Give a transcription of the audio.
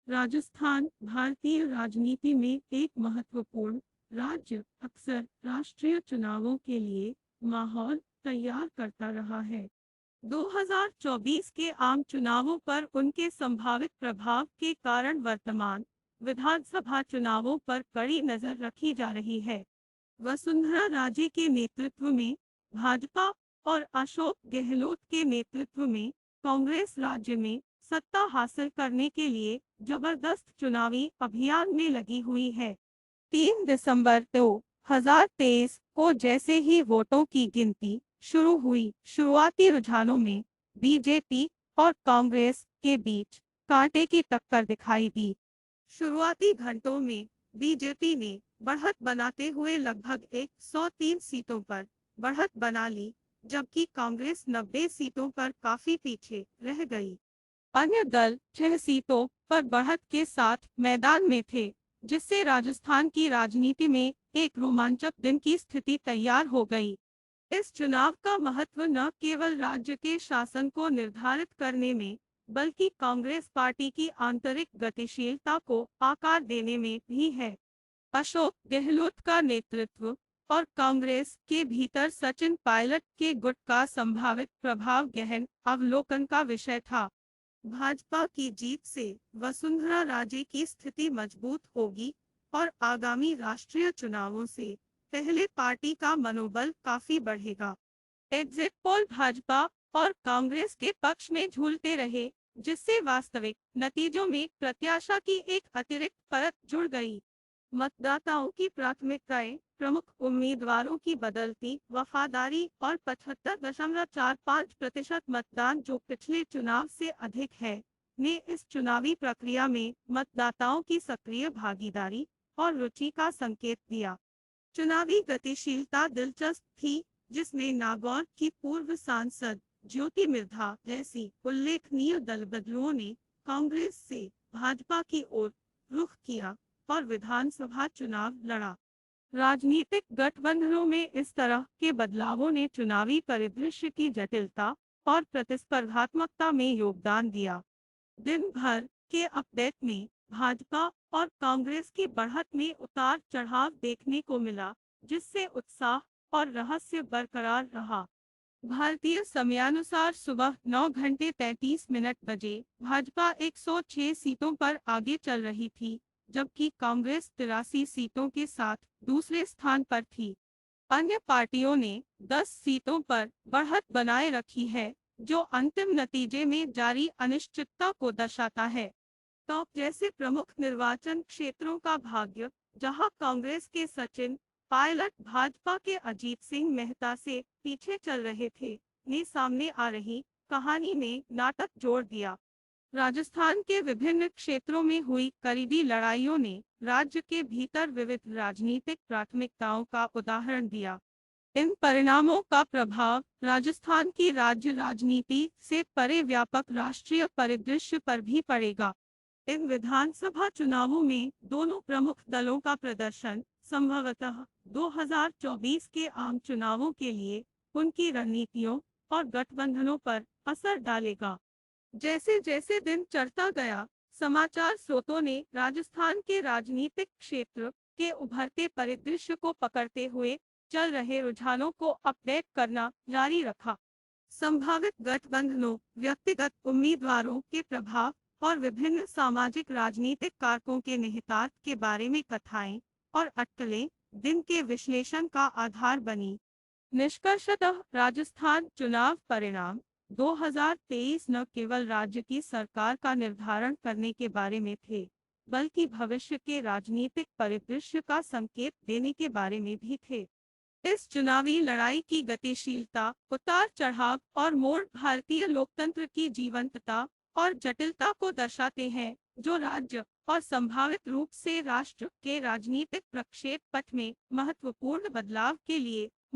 राजस्थान भारतीय राजनीति में एक महत्वपूर्ण राज्य अक्सर राष्ट्रीय चुनावों के लिए माहौल तैयार करता रहा है। 2024 के आम चुनावों पर उनके संभावित प्रभाव के कारण वर्तमान विधानसभा चुनावों पर कड़ी नजर रखी जा रही है। वसुंधरा राजे के नेतृत्व में भाजपा और अशोक गहलोत के नेतृत्व में कांग्रेस राज्य में सत्ता हासिल करने के लिए जबरदस्त चुनावी अभियान में लगी हुई है। 3 दिसंबर 2023 को जैसे ही वोटों की गिनती शुरू हुई, शुरुआती रुझानों में बीजेपी और कांग्रेस के बीच कांटे की टक्कर दिखाई दी। शुरुआती घंटों में बीजेपी ने बढ़त बनाते हुए लगभग 103 सीटों पर बढ़त बना ली, जबकि कांग्रेस 90 सीटों पर काफी पीछे रह गई। अन्य दल 6 सीटों पर बढ़त के साथ मैदान में थे, जिससे राजस्थान की राजनीति में एक रोमांचक दिन की स्थिति तैयार हो गई। इस चुनाव का महत्व न केवल राज्य के शासन को निर्धारित करने में, बल्कि कांग्रेस पार्टी की आंतरिक गतिशीलता को आकार देने में भी है। अशोक गहलोत का नेतृत्व और कांग्रेस के भीतर सचिन पायलट के गुट का संभावित प्रभाव गहन अवलोकन का विषय था। भाजपा की जीत से वसुंधरा राजे की स्थिति मजबूत होगी और आगामी राष्ट्रीय चुनावों से पहले पार्टी का मनोबल काफी बढ़ेगा। एग्जिट पोल भाजपा और कांग्रेस के पक्ष में झूलते रहे, जिससे वास्तविक नतीजों में प्रत्याशा की एक अतिरिक्त परत जुड़ गई। मतदाताओं की प्राथमिकताएं, प्रमुख उम्मीदवारों की बदलती वफादारी और 75.45% मतदान, जो पिछले चुनाव से अधिक है, ने इस चुनावी प्रक्रिया में मतदाताओं की सक्रिय भागीदारी और रुचि का संकेत दिया। चुनावी गतिशीलता दिलचस्प थी, जिसमें नागौर की पूर्व सांसद ज्योति मिर्धा जैसी उल्लेखनीय दल बदलुओं ने कांग्रेस से भाजपा की ओर रुख किया और विधानसभा चुनाव लड़ा। राजनीतिक गठबंधनों में इस तरह के बदलावों ने चुनावी परिदृश्य की जटिलता और प्रतिस्पर्धात्मकता में योगदान दिया। दिन भर के अपडेट में भाजपा और कांग्रेस की बढ़त में उतार चढ़ाव देखने को मिला, जिससे उत्साह और रहस्य बरकरार रहा। भारतीय समयानुसार सुबह 9:33 बजे भाजपा 106 सीटों पर आगे चल रही थी, जबकि कांग्रेस 83 सीटों के साथ दूसरे स्थान पर थी। अन्य पार्टियों ने 10 सीटों पर बढ़त बनाए रखी है, जो अंतिम नतीजे में जारी अनिश्चितता को दर्शाता है। टॉप जैसे प्रमुख निर्वाचन क्षेत्रों का भाग्य, जहां कांग्रेस के सचिन पायलट भाजपा के अजीत सिंह मेहता से पीछे चल रहे थे, ने सामने आ रही कहानी में नाटक जोड़ दिया। राजस्थान के विभिन्न क्षेत्रों में हुई करीबी लड़ाइयों ने राज्य के भीतर विविध राजनीतिक प्राथमिकताओं का उदाहरण दिया। इन परिणामों का प्रभाव राजस्थान की राज्य राजनीति से परे व्यापक राष्ट्रीय परिदृश्य पर भी पड़ेगा। इन विधानसभा चुनावों में दोनों प्रमुख दलों का प्रदर्शन संभवतः 2024 के आम चुनावों के लिए उनकी रणनीतियों और गठबंधनों पर असर डालेगा। जैसे जैसे दिन चढ़ता गया, समाचार स्रोतों ने राजस्थान के राजनीतिक क्षेत्र के उभरते परिदृश्य को पकड़ते हुए चल रहे रुझानों को अपडेट करना जारी रखा। संभावित गठबंधनों, व्यक्तिगत उम्मीदवारों के प्रभाव और विभिन्न सामाजिक राजनीतिक कारकों के निहितार्थ के बारे में कथाएं और अटकलें दिन के विश्लेषण का आधार बनी। निष्कर्षतः राजस्थान चुनाव परिणाम 2023 न केवल राज्य की सरकार का निर्धारण करने के बारे में थे, बल्कि भविष्य के राजनीतिक परिदृश्य का संकेत देने के बारे में भी थे। इस चुनावी लड़ाई की गतिशीलता, उतार चढ़ाव और मोड़ भारतीय लोकतंत्र की जीवंतता और जटिलता को दर्शाते हैं, जो राज्य और संभावित रूप से राष्ट्र के राजनीतिक प्रक्षेप पथ में महत्वपूर्ण बदलाव के लिए